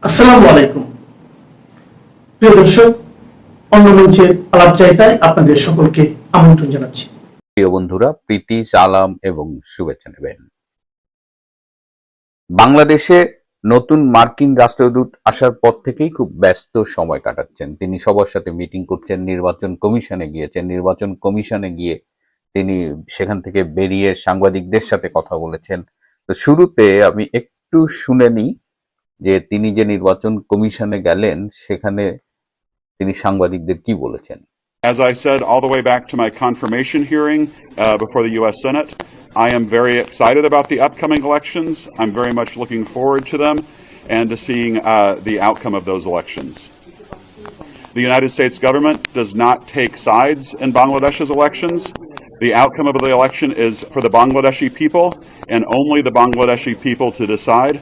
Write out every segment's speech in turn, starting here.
আসসালামু আলাইকুম প্রিয় দর্শক, অন্য মঞ্চের আলাপচারিতায় আপনাদের সকলকে আমন্ত্রণ জানাচ্ছি। প্রিয় বন্ধুরা, প্রীতি, সালাম এবং শুভেচ্ছা নেবেন। বাংলাদেশে নতুন মার্কিন রাষ্ট্রদূত আসার পর থেকেই খুব ব্যস্ত সময় কাটাচ্ছেন। তিনি সবার সাথে মিটিং করছেন, নির্বাচন কমিশনে গিয়েছেন, নির্বাচন কমিশনে গিয়ে তিনি সেখান থেকে বেরিয়ে সাংবাদিকদের সাথে কথা বলেছেন। তো শুরুতে আমি একটু শুনে নিই যে তিনি যে নির্বাচন কমিশনে গেলেন সেখানে তিনি সাংবাদিকদের কি বলেছেন। As I said all the way back to my confirmation hearing before the U.S. Senate, I am very excited about the upcoming elections. I'm very much looking forward to them and to seeing the outcome of those elections. The United States government does not take sides in Bangladesh's elections. The outcome of the election is for the Bangladeshi people and only the Bangladeshi people to decide.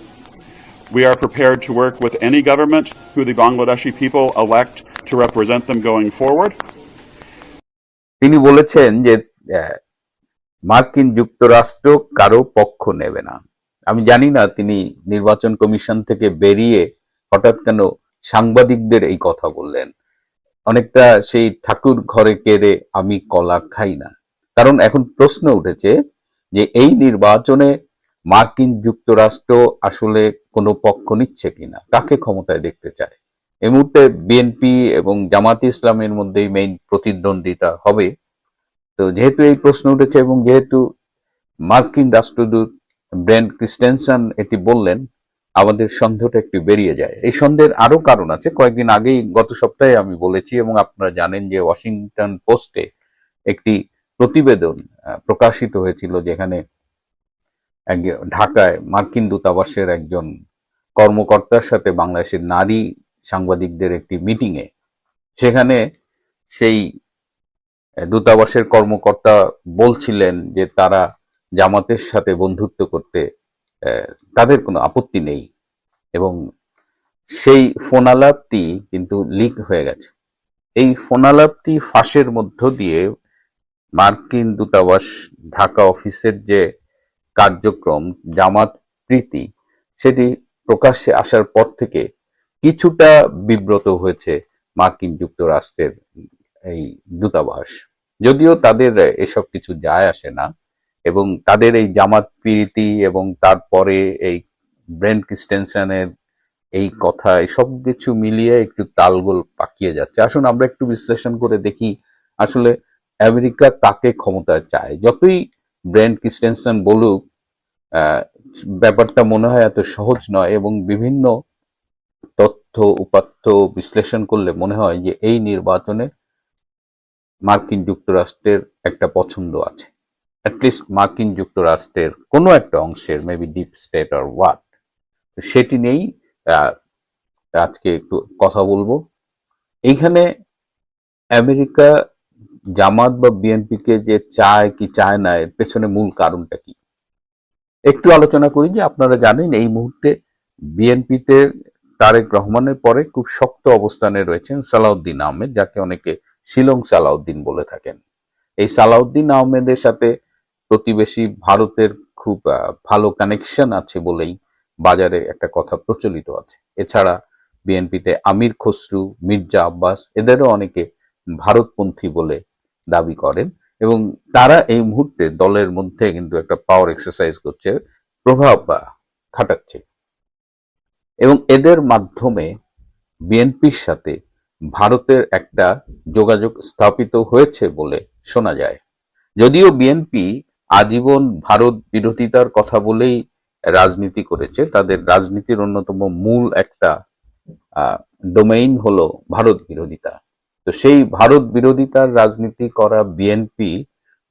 We are prepared to work with any government who the Bangladeshi people elect to represent them going forward. তিনি বলেছেন যে মার্কিন যুক্তরাষ্ট্র কারো পক্ষ নেবে না। আমি জানি না তিনি নির্বাচন কমিশন থেকে বেরিয়ে হঠাৎ কেন সাংবাদিকদের এই কথা বললেন। অনেকটা সেই ঠাকুর ঘরে কেড়ে আমি কলা খাই না। কারণ এখন প্রশ্ন উঠেছে যে এই নির্বাচনে মার্কিন যুক্তরাষ্ট্র আসলে কোনো পক্ষ নিচ্ছে কিনা, কাকে ক্ষমতায় দেখতে চায়। এই মুহূর্তে বিএনপি এবং জামাতে ইসলামের মধ্যেই মেইন প্রতিদ্বন্দ্বিতা হবে। তো যেহেতু এই প্রশ্ন উঠেছে এবং যেহেতু মার্কিন রাষ্ট্রদূত ব্রেন্ট ক্রিস্টেনসন এটি বললেন, আমাদের সন্দেহটা একটু বেরিয়ে যায়। এই সন্দেহের আরো কারণ আছে। কয়েকদিন আগেই গত সপ্তাহে আমি বলেছি এবং আপনারা জানেন যে ওয়াশিংটন পোস্টে একটি প্রতিবেদন প্রকাশিত হয়েছিল, যেখানে ঢাকায় মার্কিন দূতাবাসের একজন কর্মকর্তার সাথে বাংলাদেশের নারী সাংবাদিকদের একটি মিটিংয়ে, সেখানে সেই দূতাবাসের কর্মকর্তা বলছিলেন যে তারা জামাতের সাথে বন্ধুত্ব করতে তাদের কোনো আপত্তি নেই এবং সেই ফোনালাপটি কিন্তু লিক হয়ে গেছে। এই ফোনালাপটি ফাঁসের মধ্য দিয়ে মার্কিন দূতাবাস ঢাকা অফিসের যে কার্যক্রম জামাত প্রীতি, সেটি প্রকাশ্যে আসার পর থেকে কিছুটা বিব্রত হয়েছে মার্কিন যুক্তরাষ্ট্রের এই দূতাবাস। যদিও তাদের এসব কিছু যায় আসে না এবং তাদের এই জামাত প্রীতি এবং তারপরে এই ব্রেন্ট ক্রিস্টেনসনের এই কথা, সব কিছু মিলিয়ে একটু তালগোল পাকিয়ে যাচ্ছে। আসুন আমরা একটু বিশ্লেষণ করে দেখি আসলে আমেরিকা কাকে ক্ষমতায় চায়। যতই ব্রেন্ট ক্রিস্টেনসন বলুক, ব্যাপারটা মনে হয় এত সহজ নয় এবং বিভিন্ন তথ্য উপাত্ত বিশ্লেষণ করলে মনে হয় যে এই নির্বাচনে মার্কিন যুক্তরাষ্ট্রের একটা পছন্দ আছে, অ্যাটলিস্ট মার্কিন যুক্তরাষ্ট্রের কোনো একটা অংশের, maybe deep state or what. সেটি নিয়েই আজকে একটু কথা বলবো। এইখানে আমেরিকা জামাত বা বিএনপিকে যে চায় কি চায় না, এর পেছনে মূল কারণটা কি একটু আলোচনা করি। যে আপনারা জানেন এই মুহূর্তে বিএনপিতে তারেক রহমানের পরে খুব শক্ত অবস্থানে রয়েছেন সালাউদ্দিন আহমেদ, যাকে অনেকে শিলং সালাউদ্দিন বলে থাকেন। এই সালাউদ্দিন আহমেদের সাথে প্রতিবেশী ভারতের খুব ভালো কানেকশন আছে বলেই বাজারে একটা কথা প্রচলিত আছে। এছাড়া বিএনপিতে আমির খসরু, মির্জা আব্বাস, এদেরও অনেকে ভারতপন্থী বলে দাবি করেন এবং তারা এই মুহূর্তে দলের মধ্যে কিন্তু একটা পাওয়ার এক্সারসাইজ করছে, প্রভাব খাটাচ্ছে এবং এদের মাধ্যমে বিএনপির সাথে ভারতের একটা যোগাযোগ স্থাপিত হয়েছে বলে শোনা যায়। যদিও বিএনপি আজীবন ভারত বিরোধিতার কথা বলেই রাজনীতি করেছে, তাদের রাজনীতির অন্যতম মূল একটা ডোমেইন হলো ভারত বিরোধিতা। তো সেই ভারত বিরোধিতার রাজনীতি করা বিএনপি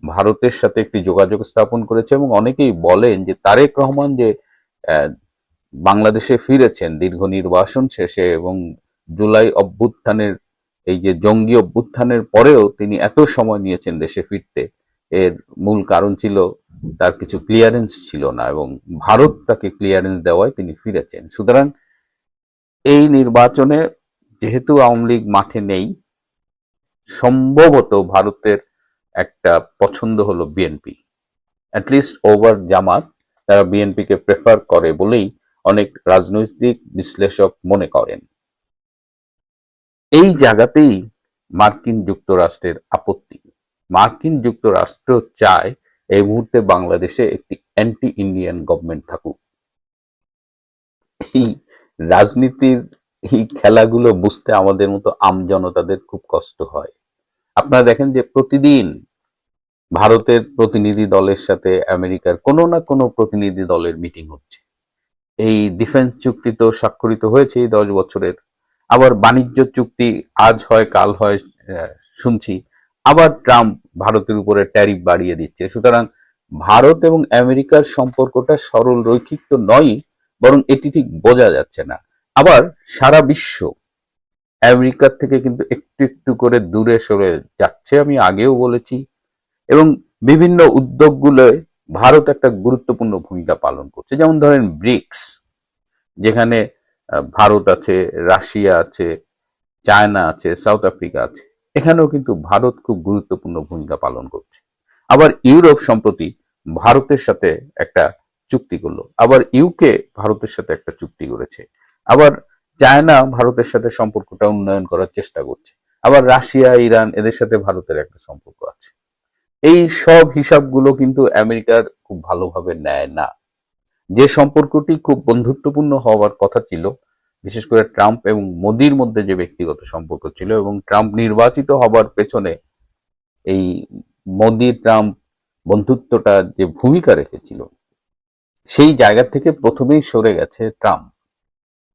ভারতের সাথে একটি যোগাযোগ স্থাপন করেছে এবং অনেকেই বলেন যে তারেক রহমান যে বাংলাদেশে ফিরেছেন দীর্ঘ নির্বাসন শেষে এবং জুলাই অভ্যুত্থানের এই যে জঙ্গি অভ্যুত্থানের পরেও তিনি এত সময় নিয়েছেন দেশে ফিরতে, এর মূল কারণ ছিল তার কিছু ক্লিয়ারেন্স ছিল না এবং ভারত তাকে ক্লিয়ারেন্স দেওয়ায় তিনি ফিরেছেন। সুতরাং এই নির্বাচনে যেহেতু আওয়ামী লীগ মাঠে নেই, সম্ভবত ভারতের একটা পছন্দ হলো বিএনপি, অ্যাটলিস্ট ওভার জামাত। তারা বিএনপিকে প্রেফার করে বলেই অনেক রাজনৈতিক বিশ্লেষক মনে করেন। এই জায়গাতেই মার্কিন যুক্তরাষ্ট্রের আপত্তি। মার্কিন যুক্তরাষ্ট্র চায় এই মুহূর্তে বাংলাদেশে একটি অ্যান্টি ইন্ডিয়ান গভর্নমেন্ট থাকুক। এই রাজনীতির এই খেলাগুলো বুঝতে আমাদের মতো আমজনতাদের খুব কষ্ট হয়। আপনারা দেখেন যে প্রতিদিন ভারতের প্রতিনিধি দলের সাথে আমেরিকার কোনো না কোনো প্রতিনিধি দলের মিটিং হচ্ছে। এই ডিফেন্স চুক্তি তো স্বাক্ষরিত হয়েছে এই 10 বছরের, আবার বাণিজ্য চুক্তি আজ হয় কাল হয় শুনছি, আবার ট্রাম্প ভারতের উপরে ট্যারিফ বাড়িয়ে দিচ্ছে। সুতরাং ভারত এবং আমেরিকার সম্পর্কটা সরল রৈখিক তো নয়, বরং এটি ঠিক বোঝা যাচ্ছে না। আবার সারা বিশ্ব আমেরিকার থেকে কিন্তু একটু একটু করে দূরে সরে যাচ্ছে, আমি আগেও বলেছি। এবং বিভিন্ন উদ্যোগগুলোয় ভারত একটা গুরুত্বপূর্ণ ভূমিকা পালন করছে। যেমন ধরেন ব্রিক্স, যেখানে ভারত আছে, রাশিয়া আছে, চায়না আছে, সাউথ আফ্রিকা আছে, এখানেও কিন্তু ভারত খুব গুরুত্বপূর্ণ ভূমিকা পালন করছে। আবার ইউরোপ সম্প্রতি ভারতের সাথে একটা চুক্তি করলো, আবার ইউকে ভারতের সাথে একটা চুক্তি করেছে, আবার চায়না ভারতের সাথে সম্পর্কটা উন্নয়ন করার চেষ্টা করছে, আবার রাশিয়া, ইরান, এদের সাথে ভারতের একটা সম্পর্ক আছে। এই সব হিসাবগুলো কিন্তু আমেরিকার খুব ভালোভাবে নেয় না। যে সম্পর্কটি খুব বন্ধুত্বপূর্ণ হওয়ার কথা ছিল, বিশেষ করে ট্রাম্প এবং মোদির মধ্যে যে ব্যক্তিগত সম্পর্ক ছিল, এবং ট্রাম্প নির্বাচিত হবার পেছনে এই মোদি ট্রাম্প বন্ধুত্বটা যে ভূমিকা রেখেছিল, সেই জায়গা থেকে প্রথমেই সরে গেছে ট্রাম্প।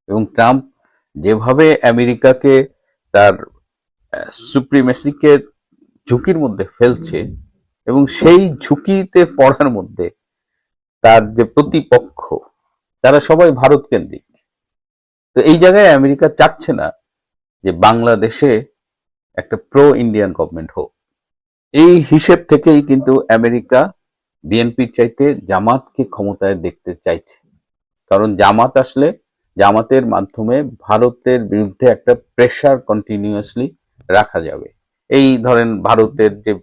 এবং ট্রাম্প যেভাবে আমেরিকাকে তার সুপ্রিমেসিকে ঝুঁকির মধ্যে ফেলছে, এবং সেই ঝুঁকিতে পড়ার মধ্যে তার যে প্রতিপক্ষ তারা সবাই ভারত কেন্দ্রিক। তো এই জায়গায় আমেরিকা চাচ্ছে না যে বাংলাদেশে একটা প্রো ইন্ডিয়ান গভর্নমেন্ট হোক। এই হিসেব থেকেই কিন্তু আমেরিকা বিএনপির চাইতে জামাতকে ক্ষমতায় দেখতে চাইছে। কারণ জামাত আসলে জামাতের মাধ্যমে ভারতের বিরুদ্ধে একটা প্রেসার কন্টিনিউয়াসলি রাখা যাবে। এই ধরেন ভারতের যে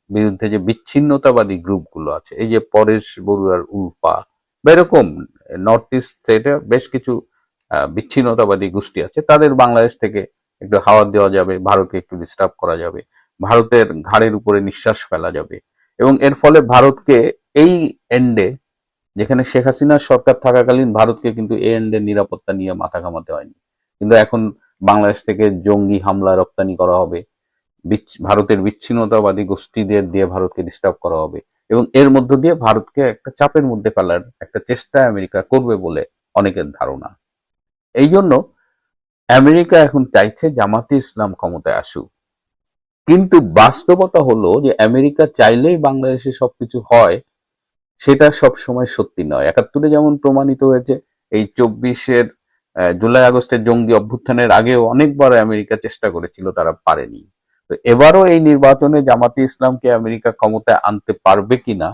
বিরুদ্ধে যে বিচ্ছিন্নতাবাদী গ্রুপগুলো আছে, এই যে পরেশ বড়ুয়ার উল্পা বা এরকম নর্থ ইস্ট স্টেটে বেশ কিছু বিচ্ছিন্নতাবাদী গোষ্ঠী আছে, তাদের বাংলাদেশ থেকে একটু হাওয়া দেওয়া যাবে, ভারতকে একটু ডিস্টার্ব করা যাবে, ভারতের ঘাড়ের উপরে নিঃশ্বাস ফেলা যাবে। এবং এর ফলে ভারতকে এই এন্ডে, যেখানে শেখ হাসিনার সরকার থাকাকালীন ভারতকে কিন্তু এই এন্ডের নিরাপত্তা নিয়ে মাথা ঘামাতে হয়নি, কিন্তু এখন বাংলাদেশ থেকে জঙ্গি হামলা রপ্তানি করা হবে, ভারতের বিচ্ছিন্নতাবাদী গোষ্ঠীদের দিয়ে ভারতকে ডিস্টার্ব করা হবে, এবং এর মধ্য দিয়ে ভারতকে একটা চাপের মধ্যে ফেলার একটা চেষ্টা আমেরিকা করবে বলে অনেকের ধারণা। এই জন্য আমেরিকা এখন চাইছে জামাতে ইসলাম ক্ষমতায় আসুক। কিন্তু বাস্তবতা হলো যে আমেরিকা চাইলেই বাংলাদেশে সবকিছু হয়, সেটা সব সময় সত্যি নয়। 71-এ যেমন প্রমাণিত হয়েছে, এই 24-এর জুলাই আগস্টের জঙ্গি অভ্যুত্থানের আগেও অনেকবার আমেরিকা চেষ্টা করেছিল, তারা পারেনি। তো এবারও এই নির্বাচনে জামাতে ইসলামকে আমেরিকা ক্ষমতায় আনতে পারবে কিনা,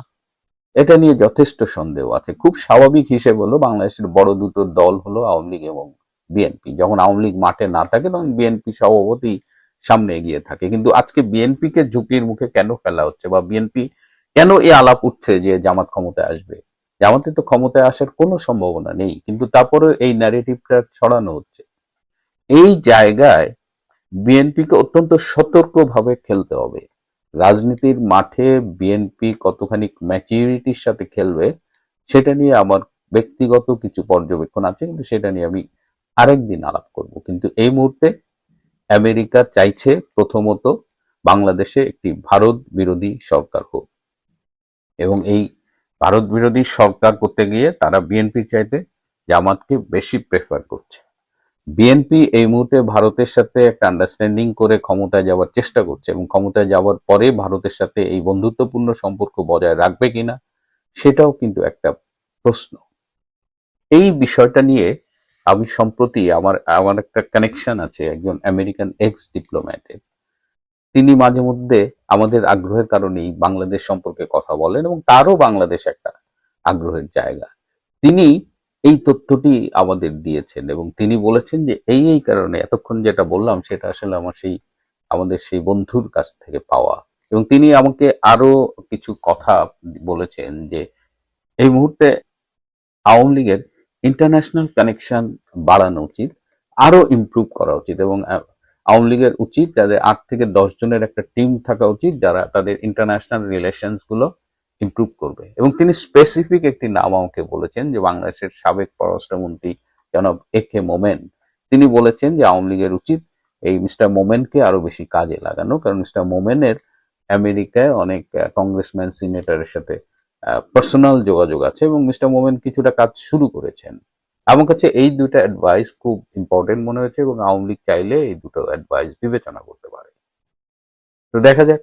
এটা নিয়ে যথেষ্ট সন্দেহ আছে। খুব স্বাভাবিক হিসেব হলো বাংলাদেশের বড় দুটো দল হলো আওয়ামী লীগ এবং বিএনপি। যখন আওয়ামী লীগ মাঠে না থাকে তখন বিএনপি স্বভাবতই সামনে এগিয়ে থাকে। কিন্তু আজকে বিএনপিকে ঝুঁকির মুখে কেন ফেলা হচ্ছে, বা বিএনপি কেন এই আলাপ উঠছে যে জামাত ক্ষমতায় আসবে? জামাতে তো ক্ষমতায় আসার কোনো সম্ভাবনা নেই, কিন্তু তারপরে এই ন্যারেটিভটা ছড়ানো হচ্ছে। এই জায়গায় বিএনপিকে অত্যন্ত সতর্কভাবে খেলতে হবে। রাজনীতির মাঠে বিএনপি কতখানি ম্যাচিউরিটির সাথে খেলবে, সেটা নিয়ে আমার ব্যক্তিগত কিছু পর্যবেক্ষণ আছে, কিন্তু সেটা নিয়ে আমি আরেকদিন আলাপ করব। কিন্তু এই মুহূর্তে আমেরিকা চাইছে প্রথমত বাংলাদেশে একটি ভারত বিরোধী সরকার হোক, এবং এই ভারত বিরোধী সরকার করতে গিয়ে তারা বিএনপির চাইতে জামাতকে বেশি প্রেফার করছে। বিএনপি এই মুহূর্তে ভারতের সাথে একটা আন্ডারস্ট্যান্ডিং করে ক্ষমতায় যাওয়ার চেষ্টা করছে, এবং ক্ষমতায় যাওয়ার পরে ভারতের সাথে এই বন্ধুত্বপূর্ণ সম্পর্ক বজায় রাখবে কিনা সেটাও কিন্তু একটা প্রশ্ন। এই বিষয়টা নিয়ে আমি সম্প্রতি আমার একটা কানেকশন আছে একজন আমেরিকান এক্স ডিপ্লোম্যাটের। তিনি মাঝে মধ্যে আমাদের আগ্রহের কারণেই বাংলাদেশ সম্পর্কে কথা বলেন, এবং তারও বাংলাদেশ একটা আগ্রহের জায়গা। তিনি এই তথ্যটি আমাদের দিয়েছেন, এবং তিনি বলেছেন যে এই কারণে এতক্ষণ যেটা বললাম সেটা আসলে আমাদের সেই বন্ধুর কাছ থেকে পাওয়া। এবং তিনি আমাকে আরো কিছু কথা বলেছেন যে এই মুহূর্তে আওয়ামী লীগের ইন্টারন্যাশনাল কানেকশন বাড়ানো উচিত, আরো ইমপ্রুভ করা উচিত, এবং আওয়ামী লীগের উচিত তাদের 8 থেকে 10 জনের একটা টিম থাকা উচিত যারা তাদের ইন্টারন্যাশনাল রিলেশনস গুলো ইমপ্রুভ করবে। এবং তিনি স্পেসিফিক একটি নাম আমাকে বলেছেন যে বাংলাদেশের সাবেক পররাষ্ট্রমন্ত্রী জনাব AK মোমেন, তিনি বলেছেন যে আওয়ামী লীগের উচিত এই মিস্টার মোমেনকে আরো বেশি কাজে লাগানো, কারণ মিস্টার মোমেনের আমেরিকায় অনেক কংগ্রেসম্যান সিনেটরের সাথে পার্সোনাল যোগাযোগ আছে এবং মিস্টার মোমেন কিছুটা কাজ শুরু করেছেন। আমার কাছে এই দুটো অ্যাডভাইস খুব ইম্পর্টেন্ট মনে হয়েছে এবং আওয়ামী লীগ চাইলে এই দুটো অ্যাডভাইস বিবেচনা করতে পারে। তো দেখা যাক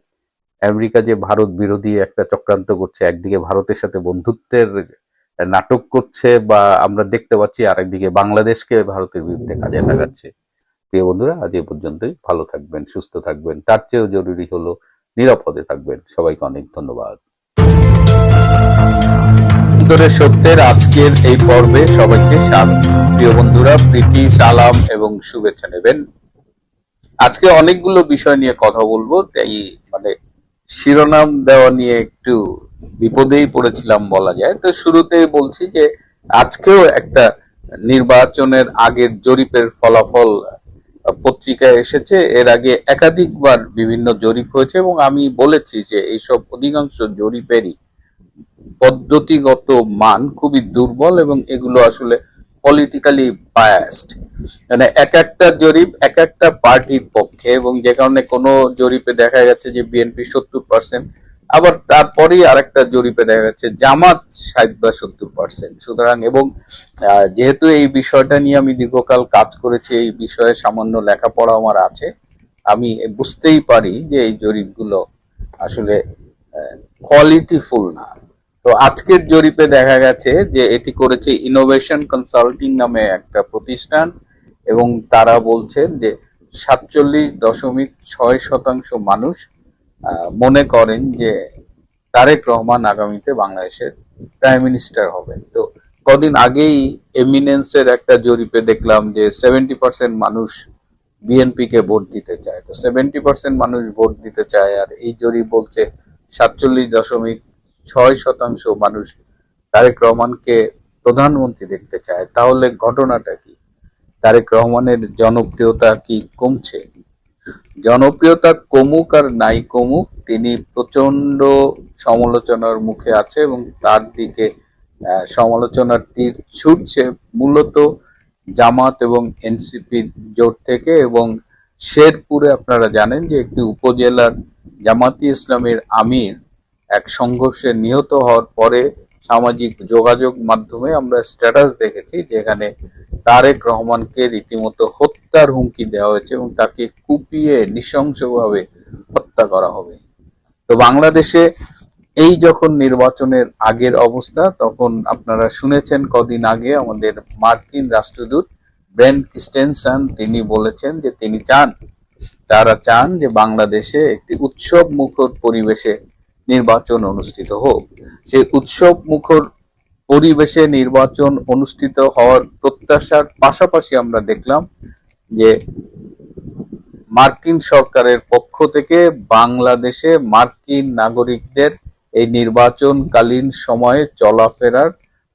আমেরিকা যে ভারত বিরোধী একটা চক্রান্ত করছে, একদিকে ভারতের সাথে বন্ধুত্বের নাটক করছে বা আমরা দেখতে পাচ্ছি, আরেকদিকে বাংলাদেশকে ভারতের বিরুদ্ধে কাজে লাগাচ্ছে। প্রিয় বন্ধুরা, আজ এ পর্যন্তই। ভালো থাকবেন, সুস্থ থাকবেন, তার চেয়েও জরুরি হলো নিরাপদে থাকবেন। সবাইকে অনেক ধন্যবাদ। সত্যের আজকের এই পর্বে সবাইকে স্বাগত। প্রিয় বন্ধুরা, প্রীতি, সালাম এবং শুভেচ্ছা নেবেন। আজকে অনেকগুলো বিষয় নিয়ে কথা বলবো, তাই শিরোনাম দেওয়া নিয়ে একটু বিপদেই পড়েছিলাম বলা যায়। তো শুরুতেই বলছি যে আজকেও একটা নির্বাচনের আগের জরিপের ফলাফল পত্রিকায় এসেছে। এর আগে একাধিকবার বিভিন্ন জরিপ হয়েছে এবং আমি বলেছি যে এইসব অধিকাংশ জরিপেরই পদ্ধতিগত মান খুবই দুর্বল এবং এগুলো আসলে পলিটিক্যালি বায়াসড। মানে এক একটা জরিপ এক একটা পার্টির পক্ষে, এবং যে কারণে কোনো জরিপে দেখা গেছে যে বিএনপি 70%, আবার তারপরেই আরেকটা জরিপে দেখা যাচ্ছে জামাত 60 বা 70%। সুতরাং এবং যেহেতু এই বিষয়টা নিয়ে আমি দীর্ঘকাল কাজ করেছি, এই বিষয়ে সামান্য লেখাপড়া আমার আছে, আমি বুঝতেই পারি যে এই জরিপগুলো আসলে কোয়ালিটিফুল না। তো আজকের জরিপে দেখা গেছে যে এটি করেছে ইনোভেশন কনসাল্টিং নামে একটা প্রতিষ্ঠান, এবং তারা বলছেন যে 47.6% মানুষ মনে করেন যে তারেক রহমান আগামীতে বাংলাদেশের প্রাইম মিনিস্টার হবেন। তো কদিন আগেই এমিনেন্সের একটা জরিপে দেখলাম যে 70% মানুষ বিএনপি কে ভোট দিতে চায়। তো 70% মানুষ ভোট দিতে চায়, আর এই জরিপ বলছে 47.6% মানুষ তারেক রহমানকে প্রধানমন্ত্রী দেখতে চায়। তাহলে ঘটনাটা কি? তারেক রহমানের জনপ্রিয়তা কি কমছে? জনপ্রিয়তা কমুক আর নাই কমুক, তিনি প্রচন্ড সমালোচনার মুখে আছে এবং তার দিকে সমালোচনার তীর ছুটছে মূলত জামাত এবং এনসিপির জোট থেকে। এবং শেরপুরে আপনারা জানেন যে একটি উপজেলার জামাতি ইসলামের আমির এক সংঘর্ষে নিহত হওয়ার পরে সামাজিক যোগাযোগ মাধ্যমে আমরা স্ট্যাটাস দেখেছি যেখানে তারেক রহমানকে রীতিমতো হত্যার হুমকি দেওয়া হয়েছে এবং তাকে কুপিয়ে নৃশংসভাবে হত্যা করা হবে। তো বাংলাদেশে এই যখন নির্বাচনের আগের অবস্থা, তখন আপনারা শুনেছেন কদিন আগে আমাদের মার্কিন রাষ্ট্রদূত ব্রেন ক্রিস্টেনসন তিনি বলেছেন যে তারা চান যে বাংলাদেশে একটি উৎসব মুখর পরিবেশে নির্বাচন অনুষ্ঠিত হোক। সেই উৎসব মুখর পরিবেশে নির্বাচন অনুষ্ঠিত হওয়ার প্রত্যাশার পাশাপাশি আমরা দেখলাম যে মার্কিন সরকারের পক্ষ থেকে বাংলাদেশে মার্কিন নাগরিকদের এই নির্বাচনকালীন সময়ে চলাফেরার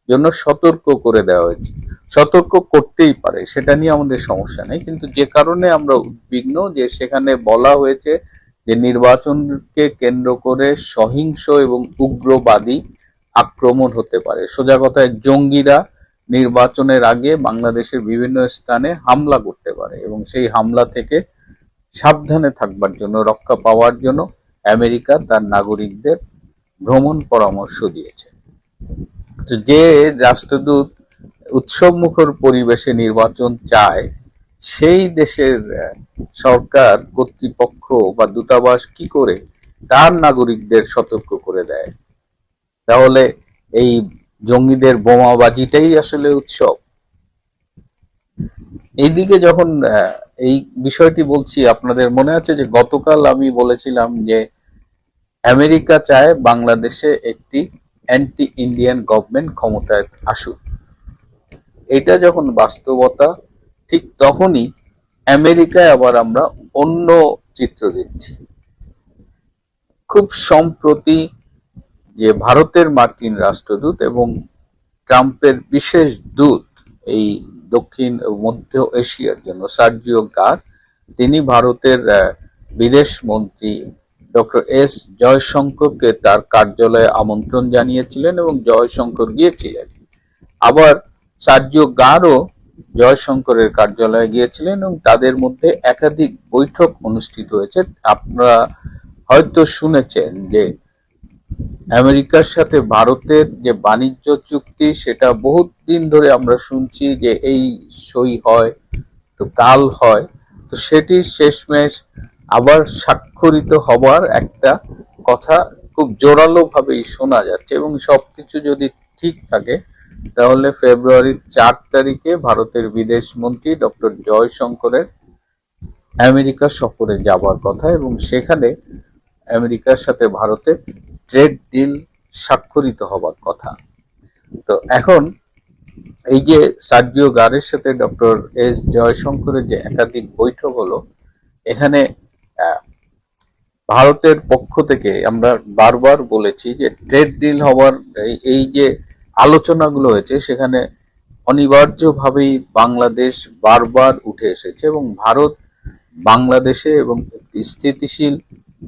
জন্য সতর্ক করে দেওয়া হয়েছে। সতর্ক করতেই পারে, সেটা নিয়ে আমাদের সমস্যা নেই, কিন্তু যে কারণে আমরা উদ্বিগ্ন যে সেখানে বলা হয়েছে যে নির্বাচনকে কেন্দ্র করে সহিংস এবং উগ্রবাদী আক্রমণ হতে পারে। সোজা কথায় জঙ্গিরা নির্বাচনের আগে বাংলাদেশের বিভিন্ন স্থানে হামলা করতে পারে এবং সেই হামলা থেকে সাবধানে থাকবার জন্য, রক্ষা পাওয়ার জন্য আমেরিকা তার নাগরিকদের ভ্রমণ পরামর্শ দিয়েছে। তো যে রাষ্ট্রদূত উৎসব মুখর পরিবেশে নির্বাচন চায়, সেই দেশের সরকার কর্তৃপক্ষ বা দূতাবাস কি করে তার নাগরিকদের সতর্ক করে দেয়? তাহলে এই জঙ্গিদের বোমাবাজিটাই আসলে উৎসব। এইদিকে যখন এই বিষয়টি বলছি, আপনাদের মনে আছে যে গতকাল আমি বলেছিলাম যে আমেরিকা চায় বাংলাদেশে একটি অ্যান্টি ইন্ডিয়ান গভর্নমেন্ট ক্ষমতায় আসুক। এটা যখন বাস্তবতা, ঠিক তখনই আমেরিকায় আবার আমরা অন্য চিত্র দেখছি। খুব সম্প্রতি যে ভারতের মার্কিন রাষ্ট্রদূত এবং ট্রাম্পের বিশেষ দূত এই দক্ষিণ ও মধ্য এশিয়ার জন্য সার্জিও গার, তিনি ভারতের বিদেশ মন্ত্রী ডক্টর এস জয়শঙ্করকে তার কার্যালয়ে আমন্ত্রণ জানিয়েছিলেন এবং জয়শঙ্কর গিয়েছিলেন। আবার সার্জিও গারও জয়শঙ্করের কার্যালয়ে গিয়েছিলেন এবং তাদের মধ্যে একাধিক বৈঠক অনুষ্ঠিত হয়েছে। আপনারা হয়তো শুনেছেন যে আমেরিকার সাথে ভারতের যে বাণিজ্য চুক্তি, সেটা বহুত দিন ধরে আমরা শুনছি যে এই সই হয় তো কাল হয়, তো সেটি শেষমেশ আবার স্বাক্ষরিত হবার একটা কথা খুব জোরালো ভাবেই শোনা যাচ্ছে এবং সবকিছু যদি ঠিক থাকে তাহলে ফেব্রুয়ারির 4 তারিখে ভারতের বিদেশ মন্ত্রী ডক্টর জয়শঙ্করের আমেরিকা সফরে যাবার কথা এবং সেখানে আমেরিকার সাথে ভারতের ট্রেড ডিল স্বাক্ষরিত হবার কথা। তো এখন এই যে সার্জিও গারের সাথে ডক্টর এস জয়শঙ্করের যে একাধিক বৈঠক হলো, এখানে ভারতের পক্ষ থেকে আমরা বারবার বলেছি যে ট্রেড ডিল হওয়ার এই যে আলোচনাগুলো হয়েছে সেখানে অনিবার্যভাবেই বাংলাদেশ বারবার উঠে এসেছে এবং ভারত বাংলাদেশে এবং একটি স্থিতিশীল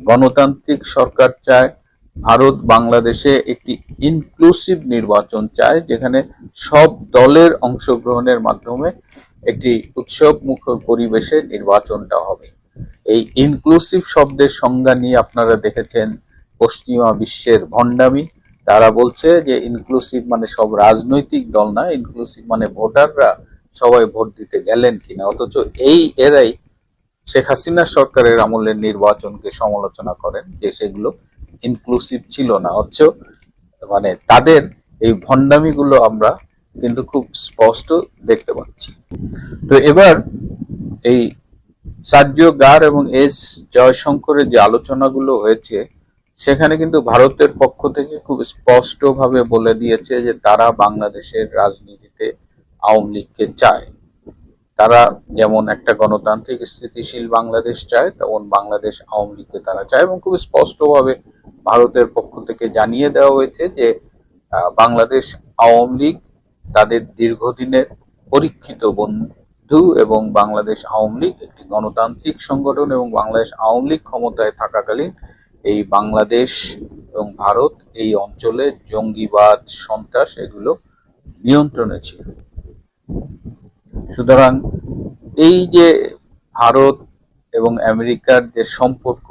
গণতান্ত্রিক সরকার চায়। ভারত বাংলাদেশে একটি ইনক্লুসিভ নির্বাচন চায়, যেখানে সব দলের অংশগ্রহণের মাধ্যমে একটি উৎসব মুখর পরিবেশে নির্বাচনটা হবে। এই ইনক্লুসিভ শব্দের সংজ্ঞা নিয়ে আপনারা দেখেছেন পশ্চিমা বিশ্বের ভণ্ডামি। তারা বলছে যে ইনক্লুসিভ মানে সব রাজনৈতিক দল না, ইনক্লুসিভ মানে ভোটাররা সবাই ভোট দিতে গেলেন কিনা, অথচ এরাই শেখ হাসিনা সরকারের আমলের নির্বাচনকে সমালোচনা করেন যে সেগুলো ইনক্লুসিভ ছিল না। অথচ মানে তাদের এই ভণ্ডামিগুলো আমরা কিন্তু খুব স্পষ্ট দেখতে পাচ্ছি। তো এবার এই সার্জিও গার এবং এস জয়শঙ্করের যে আলোচনাগুলো হয়েছে সেখানে কিন্তু ভারতের পক্ষ থেকে খুব স্পষ্টভাবে বলে দিয়েছে যে তারা বাংলাদেশের রাজনীতিতে আওয়ামী লীগকে চায়। তারা যেমন একটা গণতান্ত্রিক স্থিতিশীল বাংলাদেশ চায়, তেমন বাংলাদেশ আওয়ামী লীগকে তারা চায় এবং খুব স্পষ্টভাবে ভারতের পক্ষ থেকে জানিয়ে দেওয়া হয়েছে যে বাংলাদেশ আওয়ামী লীগ তাদের দীর্ঘদিনের পরীক্ষিত বন্ধু এবং বাংলাদেশ আওয়ামী লীগ একটি গণতান্ত্রিক সংগঠন এবং বাংলাদেশ আওয়ামী লীগ ক্ষমতায় থাকাকালীন এই বাংলাদেশ এবং ভারত এই অঞ্চলে জঙ্গিবাদ, সন্ত্রাস এগুলো নিয়ন্ত্রণে ছিল। সুতরাং এই যে ভারত এবং আমেরিকার যে সম্পর্ক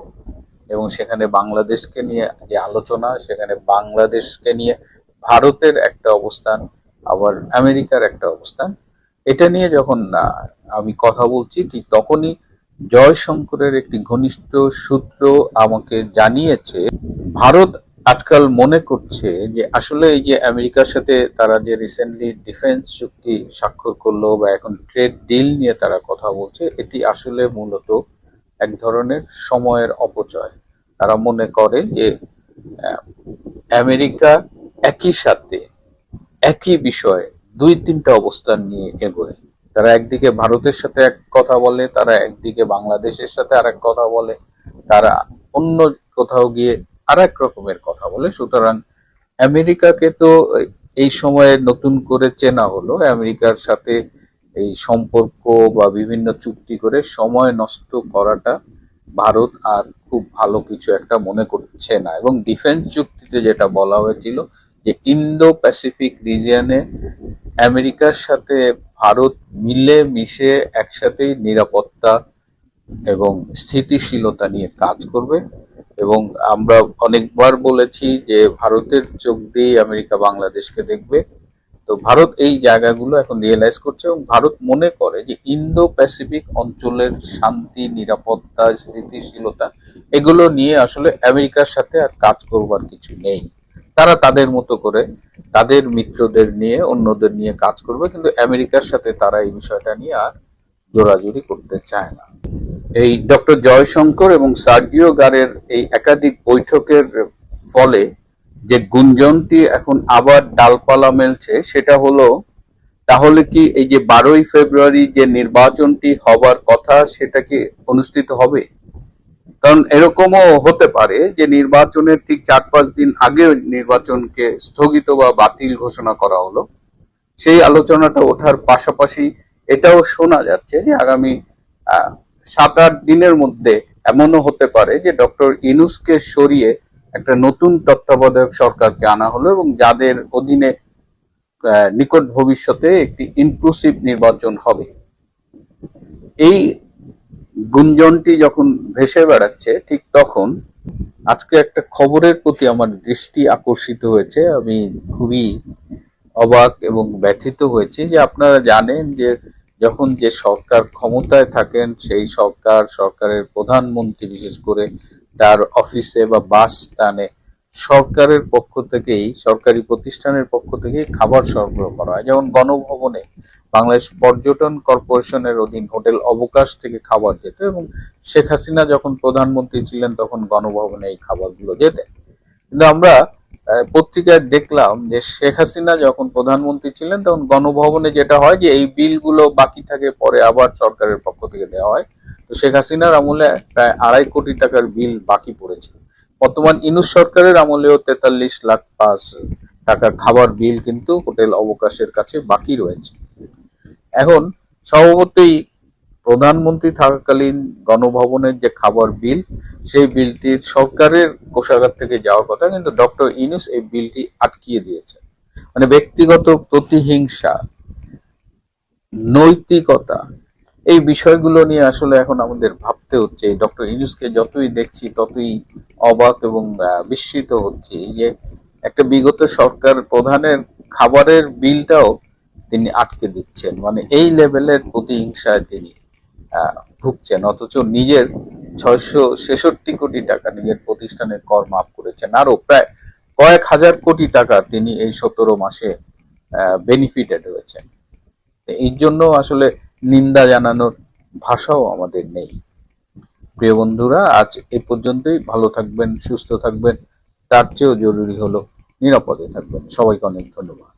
এবং সেখানে বাংলাদেশকে নিয়ে যে আলোচনা, সেখানে বাংলাদেশকে নিয়ে ভারতের একটা অবস্থান আবার আমেরিকার একটা অবস্থান, এটা নিয়ে যখন আমি কথা বলছি ঠিক তখনই জয়শঙ্করের একটি ঘনিষ্ঠ সূত্র আমাকে জানিয়েছে ভারত আজকাল মনে করছে যে আসলে এই যে আমেরিকার সাথে তারা যে রিসেন্টলি ডিফেন্স চুক্তি স্বাক্ষর করলো বা এখন ট্রেড ডিল নিয়ে তারা কথা বলছে, এটি আসলে মূলত এক ধরনের সময়ের অপচয়। তারা মনে করে যে আমেরিকা একই সাথে একই বিষয়ে 2-3টা অবস্থান নিয়ে এগোয়। তারা একদিকে ভারতের সাথে এক কথা বলে, তারা একদিকে বাংলাদেশের সাথে আরেক কথা বলে, তারা অন্য কোথাও গিয়ে আরেক রকমের কথা বলে। সুতরাং আমেরিকাকে তো এই সময়ে নতুন করে চেনা হলো। আমেরিকার সাথে এই সম্পর্ক বা বিভিন্ন চুক্তি করে সময় নষ্ট করাটা ভারত আর খুব ভালো কিছু একটা মনে করছে না। এবং ডিফেন্স চুক্তিতে যেটা বলা হয়েছিল যে ইন্দো প্যাসিফিক রিজিয়নে আমেরিকার সাথে ভারত মিলে মিশে একসাথেই নিরাপত্তা এবং স্থিতিশীলতা নিয়ে কাজ করবে। এবং আমরা অনেকবার বলেছি যে ভারতের চোখ দিয়ে আমেরিকা বাংলাদেশকে দেখবে। তো ভারত এই জায়গাগুলো এখন রিয়েলাইজ করছে এবং ভারত মনে করে যে ইন্দো প্যাসিফিক অঞ্চলের শান্তি, নিরাপত্তা, স্থিতিশীলতা এগুলো নিয়ে আসলে আমেরিকার সাথে আর কাজ করবার কিছু নেই। তারা তাদের মতো করে তাদের মিত্রদের নিয়ে অন্যদের নিয়ে কাজ করবে, কিন্তু আমেরিকার সাথে তারা এই বিষয়টা নিয়ে আর জোরাজুরি করতে চায় না। এই ডক্টর জয়শঙ্কর এবং সার্জিও গারের এই একাধিক বৈঠকের ফলে যে গুঞ্জনটি এখন আবার ডালপালা মেলছে সেটা হলো, তাহলে কি এই যে 12ই ফেব্রুয়ারি যে নির্বাচনটি হবার কথা সেটা কি অনুষ্ঠিত হবে? কারণ এরকমও হতে পারে যে নির্বাচনের ঠিক 4-5 দিন আগে নির্বাচনকে স্থগিত বা বাতিল ঘোষণা করা হলো, সেই আলোচনাটা ওঠার পাশাপাশি এটাও শোনা যাচ্ছে যে আগামী 7-8 দিনের মধ্যে এমনও হতে পারে যে ডক্টর ইউনূসকে সরিয়ে একটা নতুন তত্ত্বাবধায়ক সরকারকে আনা হলো এবং যাদের অধীনে নিকট ভবিষ্যতে একটি ইনক্লুসিভ নির্বাচন হবে। এই গুঞ্জনটি যখন ভেসে বেড়াচ্ছে ঠিক তখন আজকে একটা খবরের প্রতি আমার দৃষ্টি আকর্ষিত হয়েছে। আমি খুবই অবাক এবং ব্যথিত হয়েছি যে আপনারা জানেন যে যখন যে সরকার ক্ষমতায় থাকেন সেই সরকারের প্রধানমন্ত্রী বিশেষ করে তার অফিসে বা বাসস্থানে সরকারের পক্ষ থেকেই সরকারি প্রতিষ্ঠানের পক্ষ থেকেই খাবার সরবরাহ করা হয়। যেমন গণভবনে বাংলাদেশ পর্যটন কর্পোরেশনের অধীন হোটেল অবকাশ থেকে খাবার যেত এবং শেখ হাসিনা যখন প্রধানমন্ত্রী ছিলেন তখন গণভবনে এই খাবারগুলো যেতেন। কিন্তু আমরা পত্রিকায় দেখলাম যে শেখ হাসিনা যখন প্রধানমন্ত্রী ছিলেন তখন গণভবনে যেটা হয় যে এই বিলগুলো বাকি থাকে পরে আবার সরকারের পক্ষ থেকে দেওয়া হয়। তো শেখ হাসিনার আমলে প্রায় 2.5 কোটি টাকার বিল বাকি পড়েছে। বর্তমান ইউনূস সরকারের আমলেও 43 লাখ 5 টাকার খাবার বিল কিন্তু হোটেল অবকাশের কাছে বাকি রয়েছে। এখন স্বভাবতই প্রধানমন্ত্রী থাকাকালীন গণভবনের যে খাবার বিল সেই বিলটির সরকারের কোষাগার থেকে যাওয়ার কথা, কিন্তু ডক্টর ইউনূস এই বিলটি আটকিয়ে দিয়েছে। মানে ব্যক্তিগত প্রতিহিংসা, নৈতিকতা, এই বিষয়গুলো নিয়ে আসলে এখন আমাদের ভাবতে হচ্ছে। ডক্টর ইউনূসকে যতই দেখছি ততই অবাক এবং বিস্মিত হচ্ছে যে একটা বিগত সরকার প্রধানের খাবারের বিলটাও তিনি আটকে দিচ্ছেন। মানে এই লেভেলের প্রতিহিংসায় তিনি ভুগছেন, অথচ নিজের 666 কোটি টাকা নিজের প্রতিষ্ঠানে কর মাফ করেছেন। আরো প্রায় কয়েক হাজার কোটি টাকা তিনি এই 17 মাসে বেনিফিটেড হয়েছেন। এই জন্য আসলে নিন্দা জানানোর ভাষাও আমাদের নেই। প্রিয় বন্ধুরা, আজ এ পর্যন্তই। ভালো থাকবেন, সুস্থ থাকবেন, তার চেয়েও জরুরি হলো নিরাপদে থাকবেন। সবাইকে অনেক ধন্যবাদ।